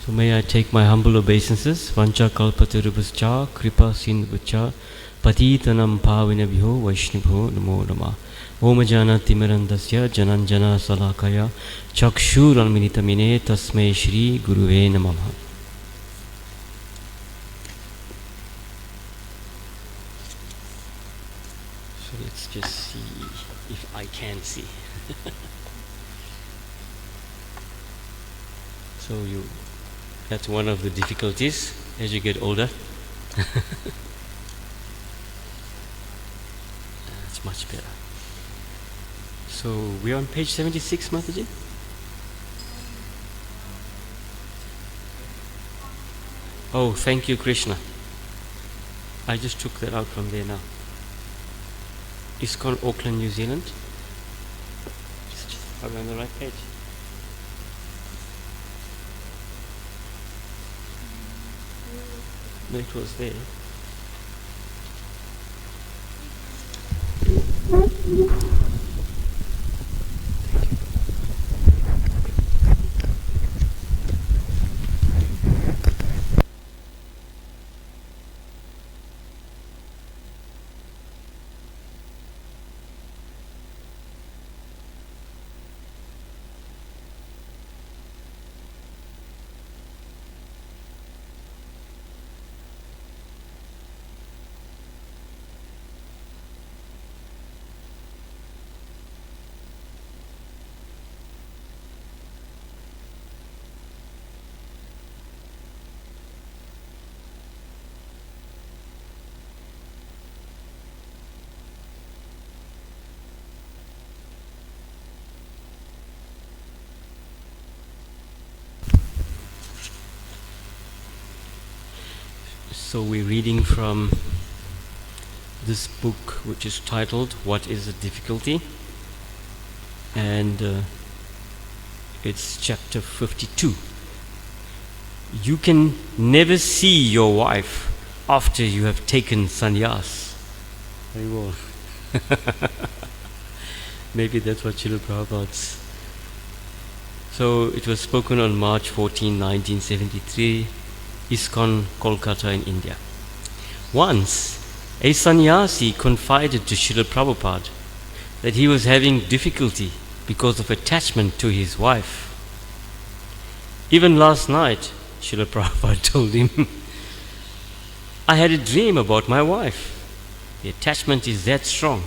So may I take my humble obeisances. Vancha kalpatarubhascha kripa sindhucha patitanam pavinabhyo vaishnabho namo namah. Om jana timirandasya jananjana salakaya chakshuranminitamine tasmai shri guruve namah. So let's just see if I can see. So that's one of the difficulties as you get older. That's much better. So we're on page 76, Mataji? Oh, thank you, Krishna. I just took that out from there now. ISKCON Auckland, New Zealand. Are we on the right page? No, it was there. So we're reading from this book, which is titled What is a Difficulty? And it's chapter 52. You can never see your wife after you have taken sannyas. Very well. Maybe that's what Srila Prabhupada's. So it was spoken on March 14, 1973. ISKCON, Kolkata in India. Once, a sannyasi confided to Srila Prabhupada that he was having difficulty because of attachment to his wife. Even last night, Srila Prabhupada told him, I had a dream about my wife. The attachment is that strong.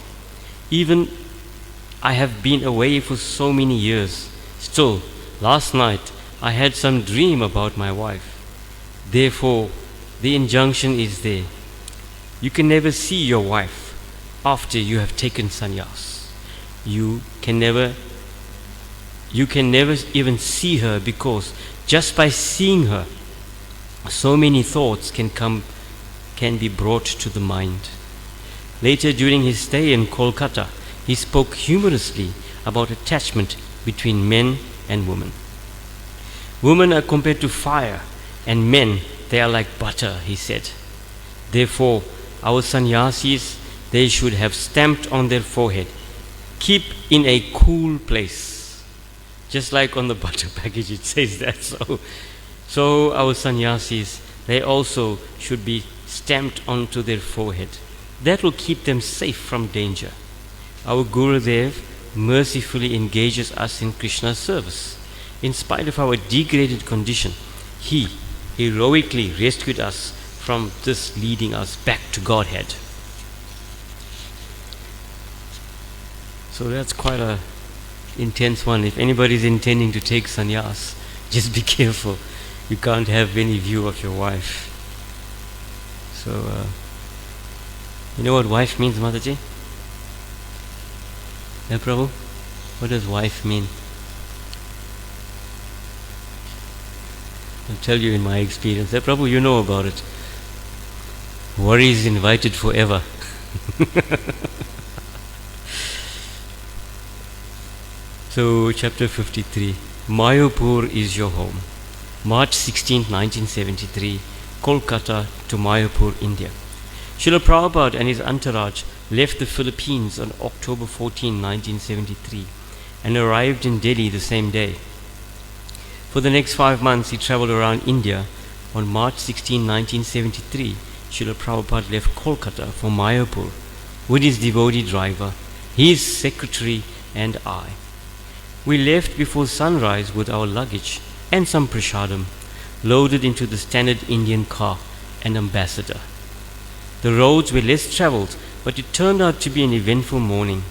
Even I have been away for so many years. Still, last night I had some dream about my wife. Therefore, the injunction is there. You can never see your wife after you have taken sannyas. You can never even see her, because just by seeing her, so many thoughts can be brought to the mind. Later, during his stay in Kolkata, he spoke humorously about attachment between men and women. Women are compared to fire, and men, they are like butter, he said. Therefore, our sannyasis, they should have stamped on their forehead, keep in a cool place. Just like on the butter package it says that. So our sannyasis, they also should be stamped onto their forehead. That will keep them safe from danger. Our Gurudev mercifully engages us in Krishna's service. In spite of our degraded condition, he heroically rescued us from this, leading us back to Godhead. So that's quite a intense one. If anybody is intending to take sannyas, just be careful. You can't have any view of your wife. So, you know what wife means, Mataji? Yeah, Prabhu? What does wife mean? I'll tell you in my experience. Prabhu, you know about it. Worry is invited forever. So, chapter 53. Mayapur is your home. March 16, 1973. Kolkata to Mayapur, India. Srila Prabhupada and his entourage left the Philippines on October 14, 1973 and arrived in Delhi the same day. For the next 5 months, he traveled around India. On March 16, 1973, Srila Prabhupada left Kolkata for Mayapur with his devotee driver, his secretary and I. We left before sunrise with our luggage and some prasadam, loaded into the standard Indian car, an ambassador. The roads were less travelled, but it turned out to be an eventful morning.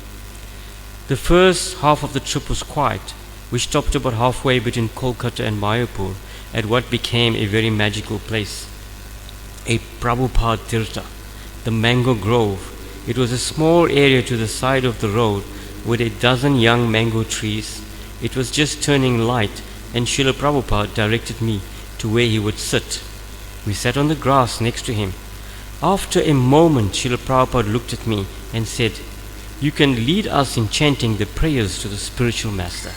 The first half of the trip was quiet. We stopped about halfway between Kolkata and Mayapur at what became a very magical place, a Prabhupada Tirtha, the mango grove. It was a small area to the side of the road with a dozen young mango trees. It was just turning light, and Srila Prabhupada directed me to where he would sit. We sat on the grass next to him. After a moment, Srila Prabhupada looked at me and said, "You can lead us in chanting the prayers to the spiritual master."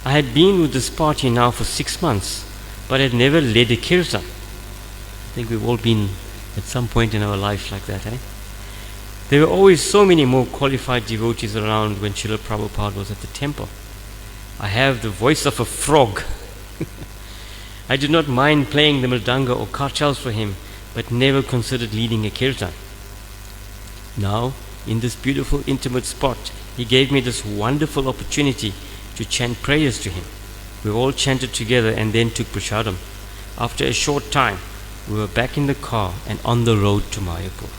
I had been with this party now for 6 months, but had never led a kirtan. I think we've all been at some point in our life like that, eh? There were always so many more qualified devotees around when Srila Prabhupada was at the temple. I have the voice of a frog. I did not mind playing the mridanga or kartals for him, but never considered leading a kirtan. Now, in this beautiful intimate spot, he gave me this wonderful opportunity to chant prayers to him. We all chanted together and then took prasadam. After a short time, we were back in the car and on the road to Mayapur.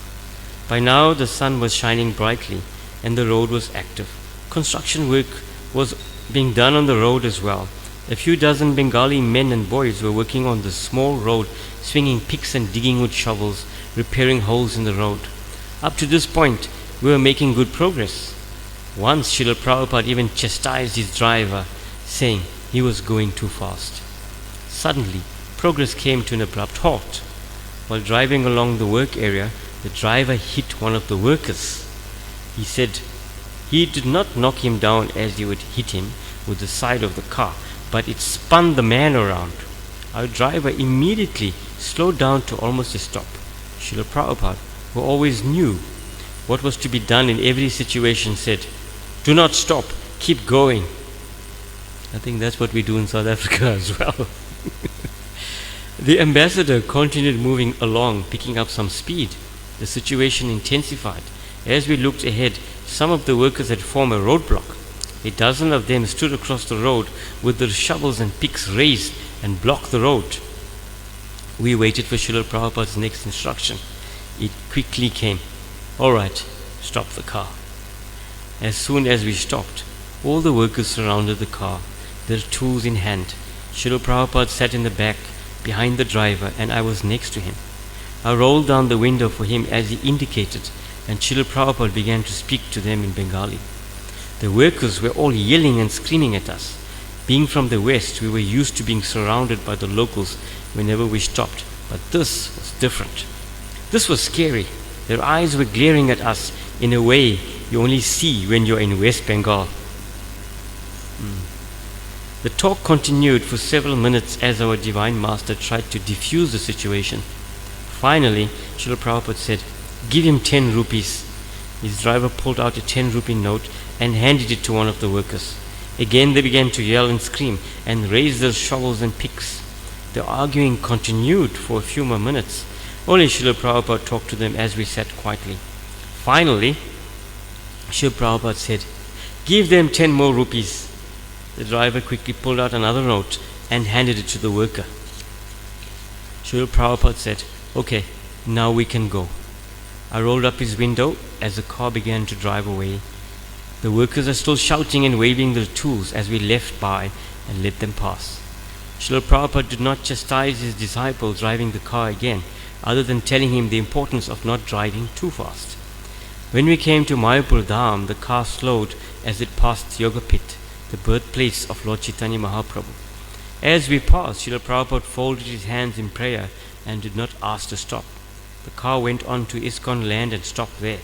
By now, the sun was shining brightly and the road was active. Construction work was being done on the road as well. A few dozen Bengali men and boys were working on the small road, swinging picks and digging with shovels, repairing holes in the road. Up to this point, we were making good progress. Once Srila Prabhupada even chastised his driver, saying he was going too fast. Suddenly, progress came to an abrupt halt. While driving along the work area, the driver hit one of the workers. He said he did not knock him down as he would hit him with the side of the car, but it spun the man around. Our driver immediately slowed down to almost a stop. Srila Prabhupada, who always knew what was to be done in every situation, said, "Do not stop, keep going." I think that's what we do in South Africa as well. The ambassador continued moving along, picking up some speed. The situation intensified. As we looked ahead, some of the workers had formed a roadblock. A dozen of them stood across the road with their shovels and picks raised and blocked the road. We waited for Srila Prabhupada's next instruction. It quickly came. "All right, stop the car." As soon as we stopped, all the workers surrounded the car, their tools in hand. Srila Prabhupada sat in the back, behind the driver, and I was next to him. I rolled down the window for him as he indicated, and Srila Prabhupada began to speak to them in Bengali. The workers were all yelling and screaming at us. Being from the West, we were used to being surrounded by the locals whenever we stopped, but this was different. This was scary. Their eyes were glaring at us in a way you only see when you're in West Bengal. The talk continued for several minutes as our Divine Master tried to defuse the situation. Finally, Srila Prabhupada said, "Give him 10 rupees. His driver pulled out a 10 rupee note and handed it to one of the workers. Again they began to yell and scream and raise their shovels and picks. The arguing continued for a few more minutes. Only Srila Prabhupada talked to them as we sat quietly. Finally, Srila Prabhupada said, "Give them 10 more rupees." The driver quickly pulled out another note and handed it to the worker. Srila Prabhupada said, "Okay, now we can go." I rolled up his window as the car began to drive away. The workers are still shouting and waving their tools as we left by and let them pass. Srila Prabhupada did not chastise his disciple driving the car again, other than telling him the importance of not driving too fast. When we came to Mayapur Dham, the car slowed as it passed Yogapit, the birthplace of Lord Chaitanya Mahaprabhu. As we passed, Srila Prabhupada folded his hands in prayer and did not ask to stop. The car went on to ISKCON land and stopped there.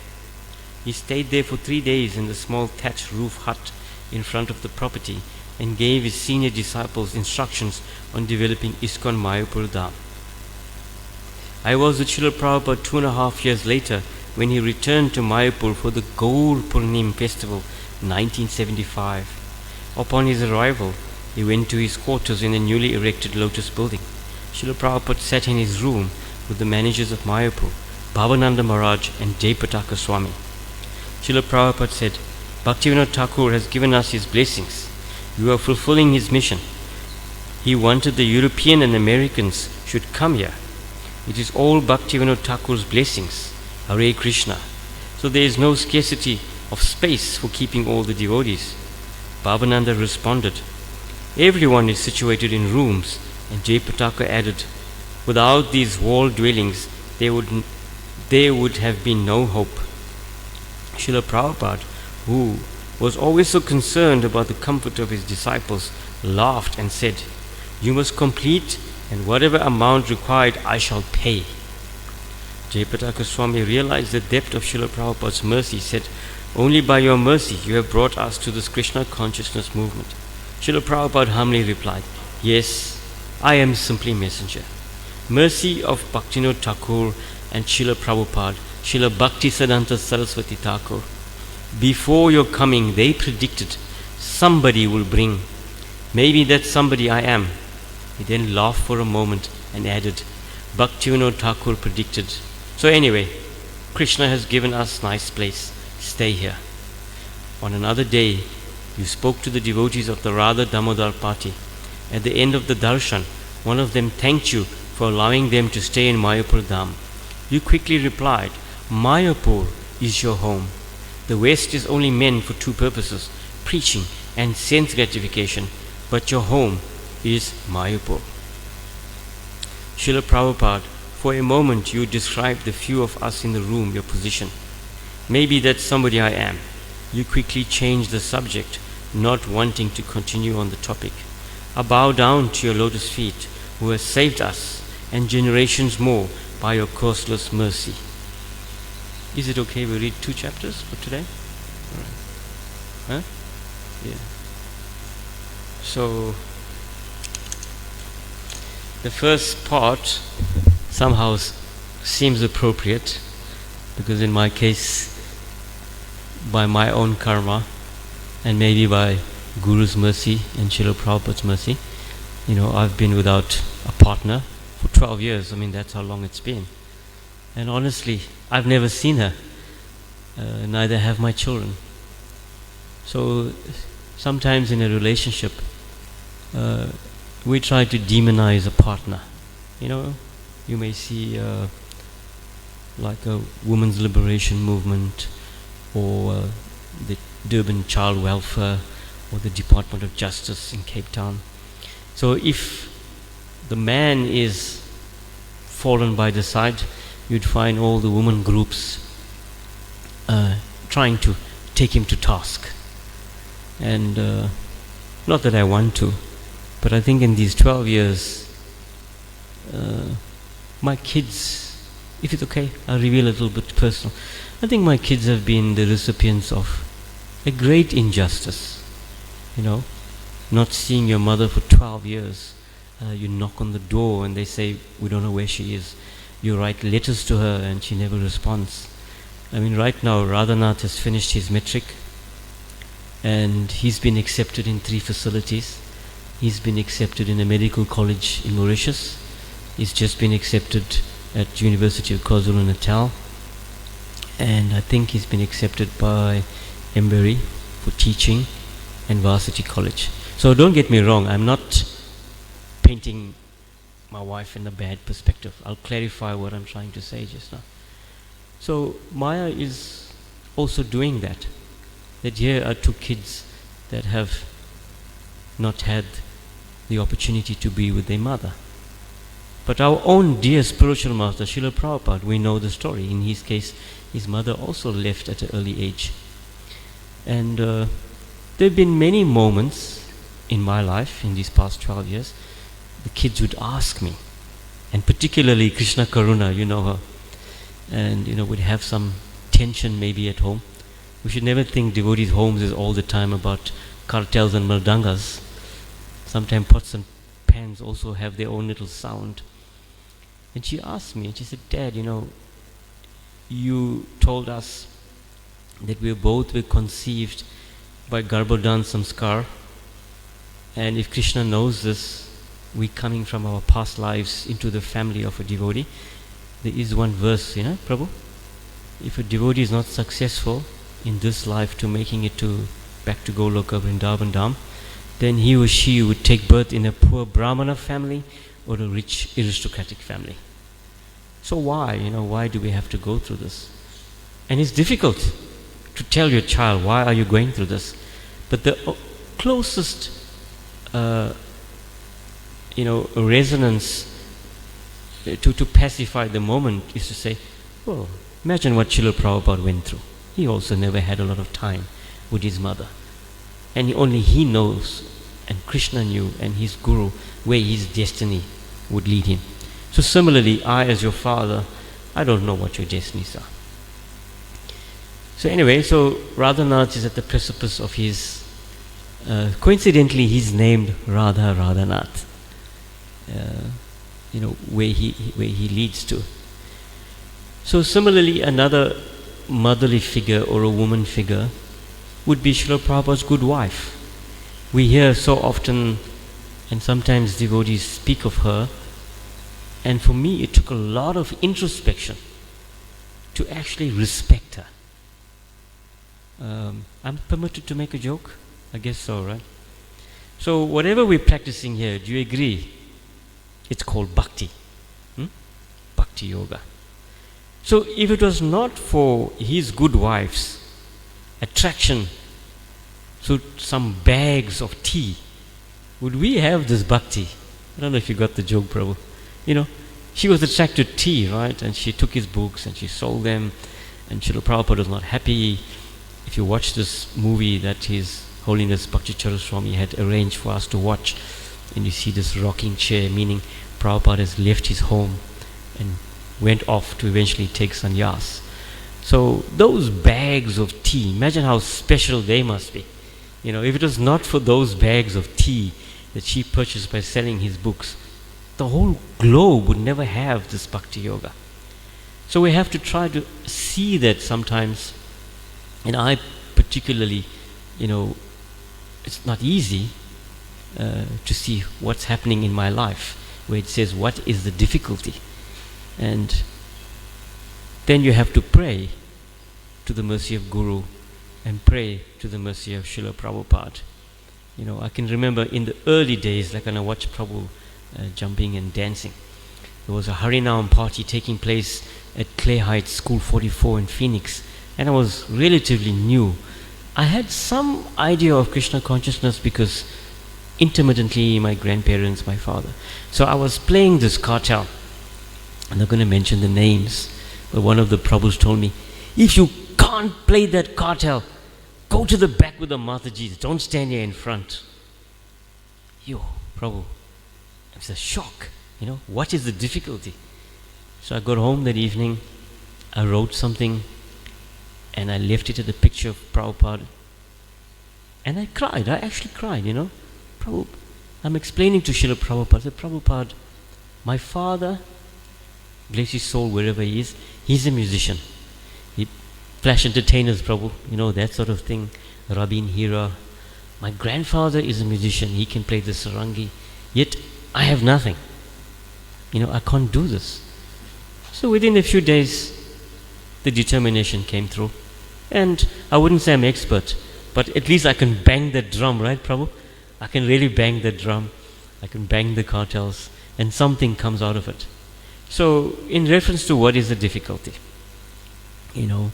He stayed there for 3 days in the small thatched roof hut in front of the property and gave his senior disciples instructions on developing ISKCON Mayapur Dham. I was with Srila Prabhupada 2.5 years later when he returned to Mayapur for the Gaur Purnim festival 1975. Upon his arrival, he went to his quarters in the newly erected Lotus building. Srila Prabhupada sat in his room with the managers of Mayapur, Bhavananda Maharaj and Jayapataka Swami. Srila Prabhupada said, Bhaktivinoda Thakur has given us his blessings. You are fulfilling his mission. He wanted the European and Americans should come here. It is all Bhaktivinoda Thakur's blessings. Hare Krishna. So there is no scarcity of space for keeping all the devotees. Bhavananda responded, everyone is situated in rooms, and Jayapataka added, without these walled dwellings, there would have been no hope. Srila Prabhupada, who was always so concerned about the comfort of his disciples, laughed and said, you must complete, and whatever amount required I shall pay. Jayapataka Swami realized the depth of Srila Prabhupada's mercy, said, only by your mercy you have brought us to this Krishna consciousness movement. Srila Prabhupada humbly replied, yes, I am simply messenger. Mercy of Bhaktivinoda Thakur and Srila Prabhupada, Srila Bhaktisiddhanta Saraswati Thakur. Before your coming, they predicted somebody will bring. Maybe that somebody I am. He then laughed for a moment and added, Bhaktivinoda Thakur predicted. So anyway, Krishna has given us nice place. Stay here. On another day, you spoke to the devotees of the Radha Damodar party. At the end of the darshan, one of them thanked you for allowing them to stay in Mayapur Dham. You quickly replied, Mayapur is your home. The West is only meant for two purposes, preaching and sense gratification, but your home is Mayapur. Srila Prabhupada, for a moment you described the few of us in the room, your position. Maybe that's somebody I am. You quickly changed the subject, not wanting to continue on the topic. I bow down to your lotus feet, who has saved us and generations more by your causeless mercy. Is it okay we read 2 chapters for today? All right. Huh? Yeah. So, the first part somehow seems appropriate, because in my case, by my own karma, and maybe by Guru's mercy and Srila Prabhupada's mercy, I've been without a partner for 12 years. I mean, that's how long it's been. And honestly, I've never seen her. Neither have my children. So sometimes in a relationship, we try to demonize a partner. You may see like a women's liberation movement, or the Durban Child Welfare, or the Department of Justice in Cape Town. So if the man is fallen by the side, you'd find all the women groups trying to take him to task. And not that I want to, but I think in these 12 years, my kids, if it's okay, I'll reveal a little bit personal. I think my kids have been the recipients of a great injustice. Not seeing your mother for 12 years. You knock on the door and they say, we don't know where she is. You write letters to her and she never responds. I mean, right now, Radhanath has finished his metric and he's been accepted in 3 facilities. He's been accepted in a medical college in Mauritius. He's just been accepted at University of KwaZulu-Natal. And I think he's been accepted by Embury for teaching and Varsity College. So don't get me wrong, I'm not painting my wife in a bad perspective. I'll clarify what I'm trying to say just now. So Maya is also doing that. That here are 2 kids that have not had the opportunity to be with their mother. But our own dear spiritual master, Srila Prabhupada, we know the story. In his case, his mother also left at an early age. And there have been many moments in my life, in these past 12 years, the kids would ask me, and particularly Krishna Karuna, you know her, and would have some tension maybe at home. We should never think devotees' homes is all the time about cartels and mridangas. Sometimes pots and pans also have their own little sound. And she asked me, and she said, Dad, you told us that we both were conceived by Garbhodan Samskar, And if Krishna knows this, we coming from our past lives into the family of a devotee. There is one verse, Prabhu. If a devotee is not successful in this life to making it back to Goloka Vrindavan Dham, then he or she would take birth in a poor Brahmana family or a rich aristocratic family. So why do we have to go through this? And it's difficult to tell your child, why are you going through this? But the closest resonance to pacify the moment is to say, well, imagine what Srila Prabhupada went through. He also never had a lot of time with his mother. And only he knows, and Krishna knew, and his guru, where his destiny would lead him. So similarly, I as your father, I don't know what your destinies are. So anyway, so Radhanath is at the precipice of his, coincidentally he's named Radha Radhanath, where he leads to. So similarly, another motherly figure or a woman figure would be Srila Prabhupada's good wife. We hear so often, and sometimes devotees speak of her, and for me it took a lot of introspection to actually respect her. I'm permitted to make a joke? I guess so, right? So whatever we're practicing here, do you agree? It's called bhakti. Bhakti yoga. So if it was not for his good wife's attraction to some bags of tea, would we have this bhakti? I don't know if you got the joke, Prabhu. She was attracted to tea, right? And she took his books and she sold them, and Srila Prabhupada was not happy. If you watch this movie that His Holiness Bhakti Swami had arranged for us to watch, and you see this rocking chair, meaning Prabhupada has left his home and went off to eventually take sannyas. So those bags of tea, imagine how special they must be. If it was not for those bags of tea that she purchased by selling his books, the whole globe would never have this bhakti yoga. So we have to try to see that sometimes. And I particularly, it's not easy to see what's happening in my life, where it says, what is the difficulty? And then you have to pray to the mercy of Guru and pray to the mercy of Srila Prabhupada. I can remember in the early days, like when I watched Prabhu jumping and dancing, there was a Harinam party taking place at Clay Heights School 44 in Phoenix. And I was relatively new. I had some idea of Krishna consciousness because intermittently my grandparents, my father. So I was playing this cartel. I'm not going to mention the names, but one of the Prabhus told me, if you can't play that cartel, go to the back with the Matajis. Don't stand here in front. Prabhu, it was a shock. What is the difficulty? So I got home that evening. I wrote something, and I left it at the picture of Prabhupada. And I cried. I actually cried, Prabhupada. I'm explaining to Srila Prabhupada. I said, Prabhupada, my father, bless his soul wherever he is, he's a musician. He flash entertainers, Prabhu, that sort of thing. Rabin Hira. My grandfather is a musician. He can play the sarangi. Yet I have nothing. I can't do this. So within a few days, the determination came through. And I wouldn't say I'm expert, but at least I can bang the drum, right, Prabhu? I can really bang the drum. I can bang the cartels, and something comes out of it. So, in reference to what is the difficulty, here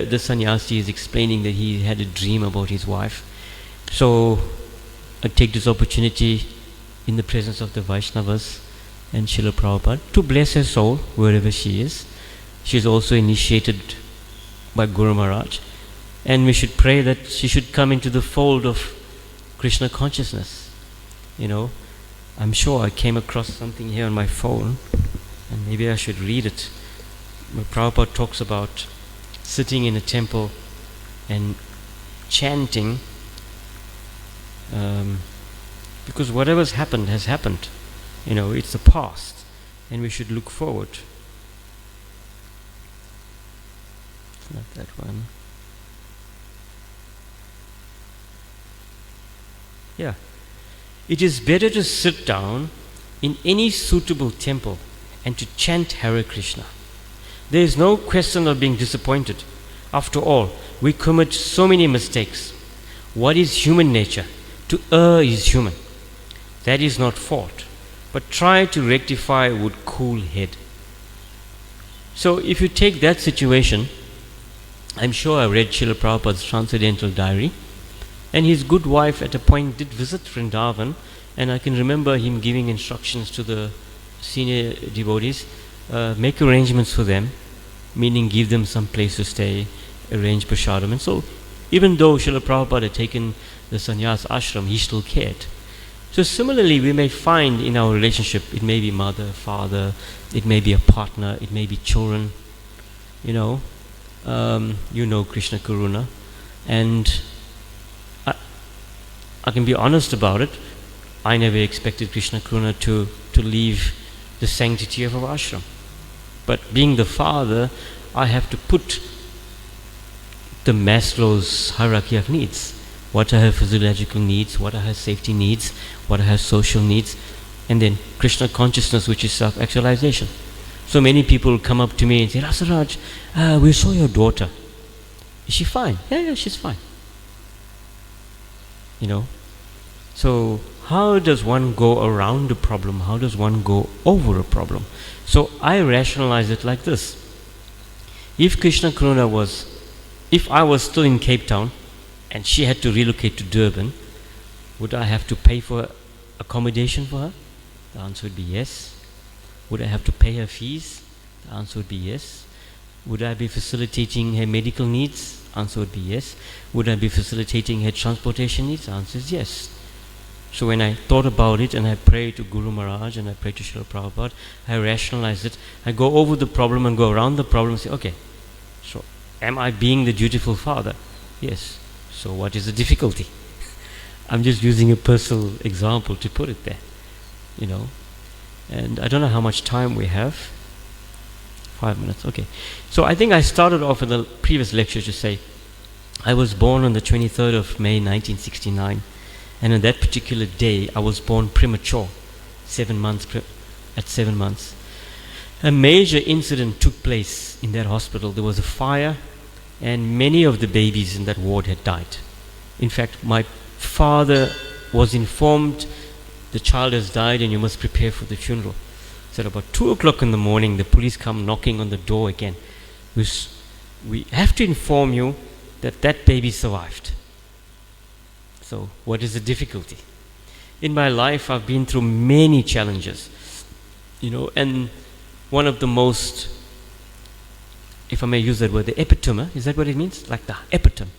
the sannyasi is explaining that he had a dream about his wife. So, I take this opportunity in the presence of the Vaishnavas and Srila Prabhupada to bless her soul wherever she is. She is also initiated by Guru Maharaj, and we should pray that she should come into the fold of Krishna consciousness. I'm sure I came across something here on my phone, and maybe I should read it. Where Prabhupada talks about sitting in a temple and chanting, because whatever's happened has happened. It's the past, and we should look forward. Not that one. Yeah. It is better to sit down in any suitable temple and to chant Hare Krishna. There is no question of being disappointed. After all, we commit so many mistakes. What is human nature? To err is human. That is not fault, but try to rectify with cool head. So if you take that situation, I'm sure I read Srila Prabhupada's Transcendental Diary, and his good wife at a point did visit Vrindavan, and I can remember him giving instructions to the senior devotees, make arrangements for them, meaning give them some place to stay, arrange prasadam. And so even though Srila Prabhupada had taken the sannyas ashram, he still cared. So similarly, we may find in our relationship, it may be mother, father, it may be a partner, it may be children, you know Krishna Karuna. And I can be honest about it, I never expected Krishna Karuna to leave the sanctity of our ashram. But being the father, I have to put the Maslow's hierarchy of needs. What are her physiological needs? What are her safety needs? What are her social needs? And then Krishna consciousness, which is self-actualization. So many people come up to me and say, Rasaraj, we saw your daughter. Is she fine? Yeah, she's fine. So how does one go around a problem? How does one go over a problem? So I rationalize it like this. If Krishna Karuna if I was still in Cape Town and she had to relocate to Durban, would I have to pay for accommodation for her? The answer would be yes. Would I have to pay her fees? The answer would be yes. Would I be facilitating her medical needs? The answer would be yes. Would I be facilitating her transportation needs? The answer is yes. So when I thought about it and I prayed to Guru Maharaj and I prayed to Srila Prabhupada, I rationalized it. I go over the problem and go around the problem and say, okay, so am I being the dutiful father? Yes. So what is the difficulty? I'm just using a personal example to put it there, And I don't know how much time we have. 5 minutes, okay. So I think I started off in the previous lecture to say, I was born on the 23rd of May 1969. And on that particular day, I was born premature, 7 months, at 7 months. A major incident took place in that hospital. There was a fire, and many of the babies in that ward had died. In fact, my father was informed the child has died and you must prepare for the funeral. So at about 2 o'clock in the morning, the police come knocking on the door again. We have to inform you that that baby survived. So what is the difficulty? In my life, I've been through many challenges, and one of the most, if I may use that word, the epitome, is that what it means? Like the epitome,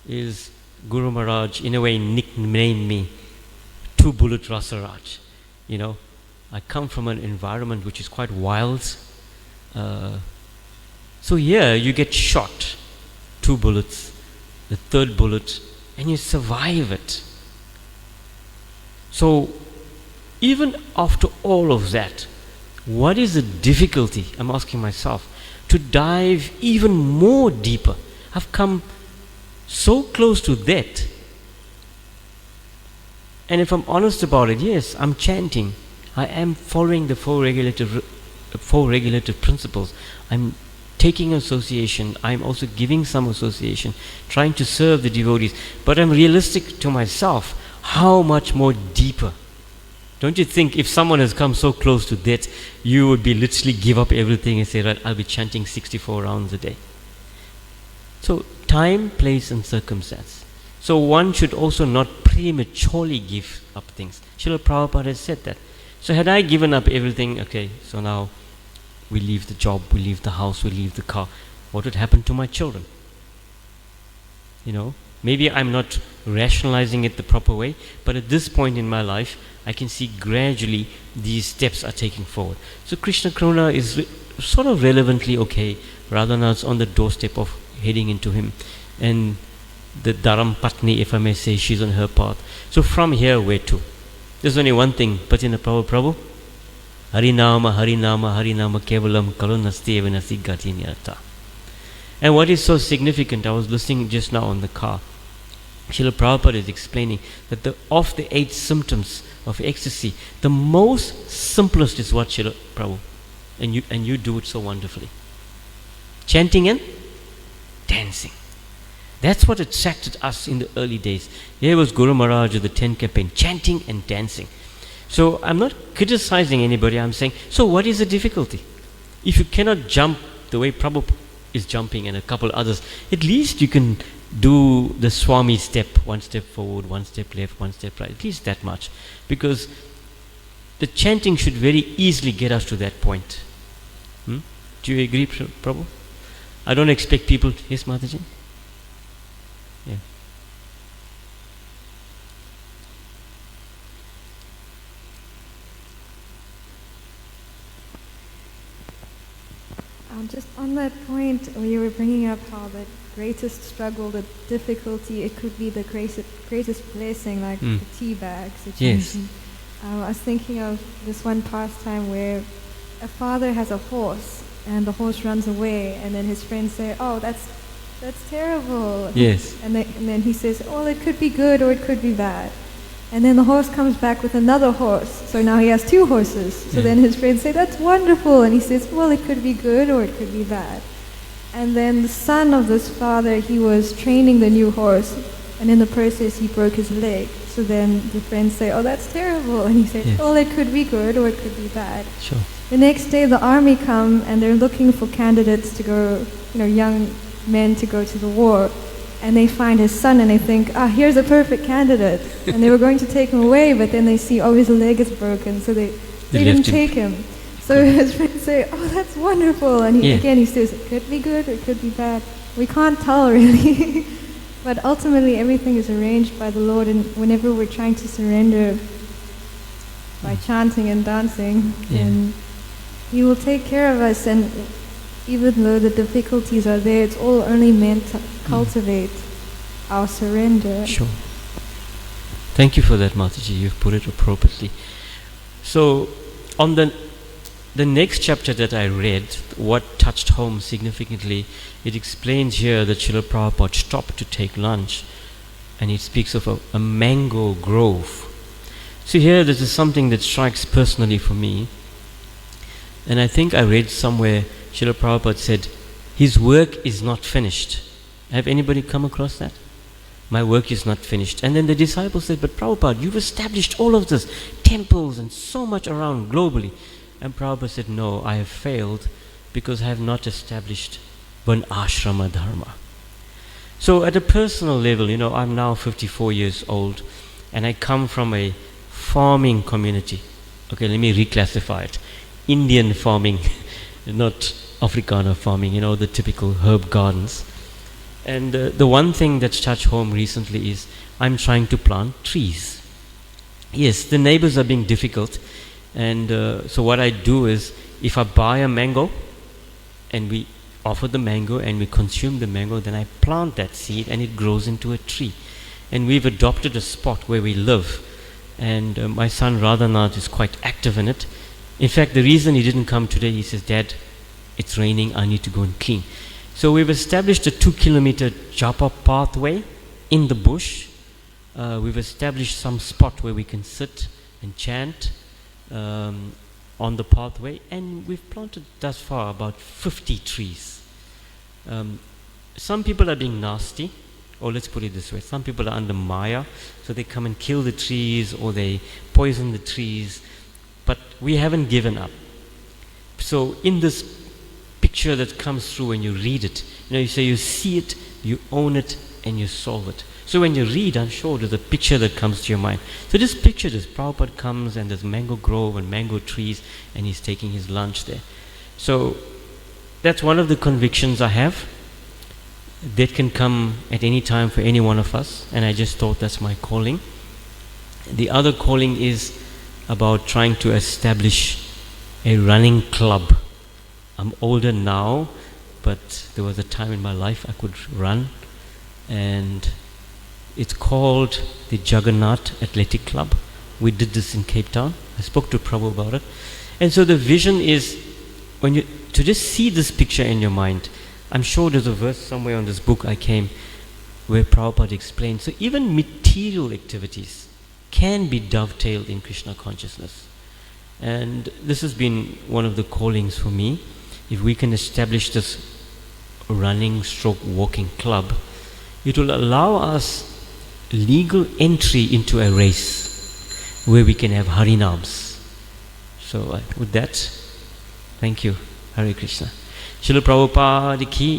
is Guru Maharaj, in a way, nicknamed me Two-Bullet Rasaraj. I come from an environment which is quite wild. So here, you get shot, 2 bullets, the 3rd bullet, and you survive it. So even after all of that, what is the difficulty, I'm asking myself, to dive even more deeper? I've come so close to that. And if I'm honest about it, yes, I'm chanting. I am following the four regulative principles. I'm taking association. I'm also giving some association, trying to serve the devotees. But I'm realistic to myself. How much more deeper? Don't you think if someone has come so close to that, you would be literally give up everything and say, right, I'll be chanting 64 rounds a day. So time, place and circumstance. So one should also not prematurely give up things. Srila Prabhupada has said that. So had I given up everything, okay, so now we leave the job, we leave the house, we leave the car, what would happen to my children? Maybe I'm not rationalizing it the proper way, but at this point in my life, I can see gradually these steps are taking forward. So Krishna Karuna is sort of relevantly okay. Radhanath is on the doorstep of heading into him. And the Dharam Patni, if I may say, she's on her path. So from here, where to? There's only one thing, Patina Prabhu. Harinama, Harinama, Harinama, Kevalam, Kalunasti, Evanasi, Gatinyata. And what is so significant, I was listening just now on the car. Srila Prabhupada is explaining that of the 8 symptoms of ecstasy, the most simplest is what Srila Prabhu, and you do it so wonderfully. Chanting and dancing. That's what attracted us in the early days. Here was Guru Maharaj of the 10 campaign, chanting and dancing. So I'm not criticizing anybody, I'm saying, so what is the difficulty? If you cannot jump the way Prabhupada is jumping and a couple others, at least you can do the Swami step, 1 step forward, 1 step left, 1 step right, at least that much. Because the chanting should very easily get us to that point. Do you agree, Prabhu? I don't expect people to, yes, Mataji? Yeah. Just on that point where you were bringing up how the greatest struggle, the difficulty, it could be the greatest blessing, like the tea bags. Yes. I was thinking of this one pastime where a father has a horse and the horse runs away, and then his friends say, "Oh, that's terrible." Yes. And then he says, "Oh, it could be good or it could be bad." And then the horse comes back with another horse. So now he has 2 horses. So then his friends say, "That's wonderful." And he says, "Well, it could be good or it could be bad." And then the son of this father, he was training the new horse. And in the process, he broke his leg. So then the friends say, "Oh, that's terrible." And he says, "Well, it could be good or it could be bad." Sure. The next day, the army come and they're looking for candidates to go, young men to go to the war. And they find his son and they think, here's a perfect candidate. And they were going to take him away, but then they see, his leg is broken, so they didn't take him. So his friends say, "Oh, that's wonderful." And he says, "It could be good or it could be bad. We can't tell really." But ultimately everything is arranged by the Lord, and whenever we're trying to surrender by chanting and dancing, then He will take care of us. And even though the difficulties are there, it's all only meant to cultivate our surrender. Sure. Thank you for that, Mataji. You've put it appropriately. So, on the next chapter that I read, what touched home significantly, it explains here that Srila Prabhupada stopped to take lunch, and it speaks of a mango grove. So here, this is something that strikes personally for me. And I think I read somewhere, Srila Prabhupada said, his work is not finished. Have anybody come across that? My work is not finished. And then the disciples said, "But Prabhupada, you've established all of this, temples and so much around globally." And Prabhupada said, "No, I have failed because I have not established one ashrama dharma." So at a personal level, I'm now 54 years old, and I come from a farming community. Okay, let me reclassify it. Indian farming, not Afrikaner farming, the typical herb gardens. And the one thing that's touched home recently is I'm trying to plant trees. Yes, the neighbors are being difficult. And so what I do is, if I buy a mango and we offer the mango and we consume the mango, then I plant that seed and it grows into a tree. And we've adopted a spot where we live. And my son Radhanath is quite active in it. In fact, the reason he didn't come today, he says, "Dad, it's raining, I need to go and clean." So we've established a 2-kilometer japa pathway in the bush. We've established some spot where we can sit and chant on the pathway, and we've planted thus far about 50 trees. Some people are being nasty, or let's put it this way, some people are under Maya, so they come and kill the trees or they poison the trees, but we haven't given up. So in this picture that comes through when you read it, you say you see it, you own it, and you solve it. So when you read, I'm sure there's a picture that comes to your mind. So this picture, this Prabhupada comes and there's mango grove and mango trees, and he's taking his lunch there. So that's one of the convictions I have. That can come at any time for any one of us, and I just thought that's my calling. The other calling is about trying to establish a running club. I'm older now, but there was a time in my life I could run, and it's called the Jagannath Athletic Club. We did this in Cape Town. I spoke to Prabhu about it. And so the vision is to just see this picture in your mind. I'm sure there's a verse somewhere on this book I came where Prabhupada explained, so even material activities can be dovetailed in Krishna consciousness. And this has been one of the callings for me. If we can establish this running stroke walking club, it will allow us legal entry into a race where we can have harinams. So with that, thank you. Hare Krishna. Srila Prabhupada ki